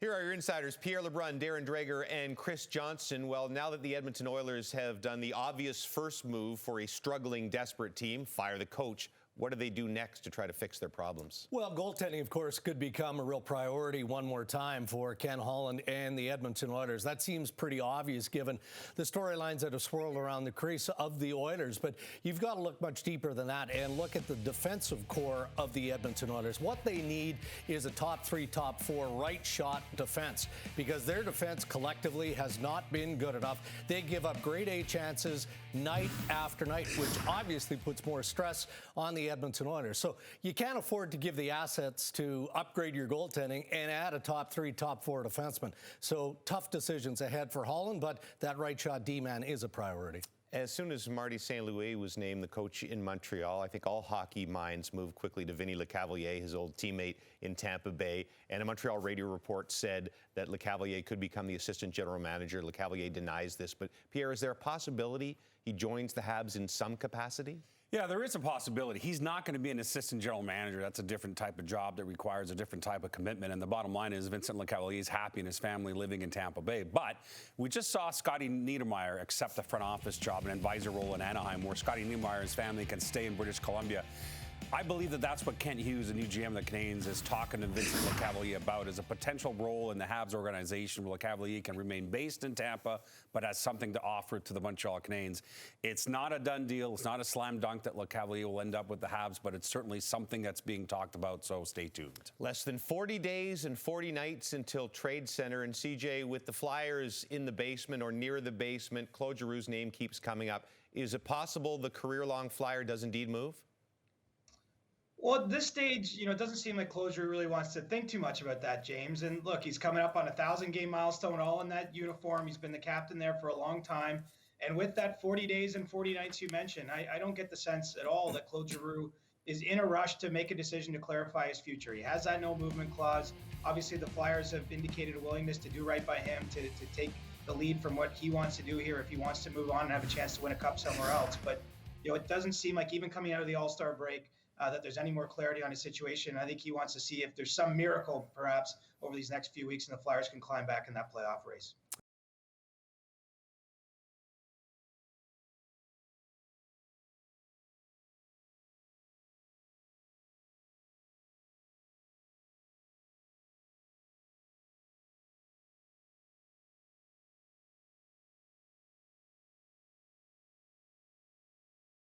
Here are your insiders, Pierre LeBrun, Darren Dreger, and Chris Johnston. Well, now that the Edmonton Oilers have done the obvious first move for a struggling, desperate team, fire the coach, what do they do next to try to fix their problems? Well, goaltending, of course, could become a real priority one more time for Ken Holland and the Edmonton Oilers. That seems pretty obvious given the storylines that have swirled around the crease of the Oilers. But you've got to look much deeper than that and look at the defensive core of the Edmonton Oilers. What they need is a top 3, top 4 right shot defense because their defense collectively has not been good enough. They give up grade A chances night after night, which obviously puts more stress on the Edmonton Oilers. So you can't afford to give the assets to upgrade your goaltending and add a top 3, top 4 defenseman. So tough decisions ahead for Holland, but that right shot D-man is a priority. As soon as Marty St. Louis was named the coach in Montreal, I think all hockey minds moved quickly to Vinny Lecavalier, his old teammate in Tampa Bay. And a Montreal radio report said that Lecavalier could become the assistant general manager. Lecavalier denies this. But, Pierre, is there a possibility he joins the Habs in some capacity? Yeah, there is a possibility. He's not going to be an assistant general manager. That's a different type of job that requires a different type of commitment. And the bottom line is Vincent Lecavalier is happy in his family living in Tampa Bay. But we just saw Scotty Niedermayer accept a front office job, an advisor role in Anaheim, where Scotty Niedermayer and his family can stay in British Columbia. I believe that that's what Kent Hughes, the new GM of the Canadiens, is talking to Vincent Lecavalier about, is a potential role in the Habs organization where Lecavalier can remain based in Tampa but has something to offer to the Montreal Canadiens. It's not a done deal. It's not a slam dunk that Lecavalier will end up with the Habs, but it's certainly something that's being talked about, so stay tuned. Less than 40 days and 40 nights until Trade Center. And, CJ, with the Flyers in the basement or near the basement, Claude Giroux's name keeps coming up. Is it possible the career-long Flyer does indeed move? Well, at this stage, it doesn't seem like Claude Giroux really wants to think too much about that, James. And look, he's coming up on a 1,000-game milestone, all in that uniform. He's been the captain there for a long time. And with that 40 days and 40 nights you mentioned, I don't get the sense at all that Claude Giroux is in a rush to make a decision to clarify his future. He has that no-movement clause. Obviously, the Flyers have indicated a willingness to do right by him, to take the lead from what he wants to do here if he wants to move on and have a chance to win a cup somewhere else. But, it doesn't seem like even coming out of the All-Star break, that there's any more clarity on his situation. I think he wants to see if there's some miracle, perhaps, over these next few weeks, and the Flyers can climb back in that playoff race.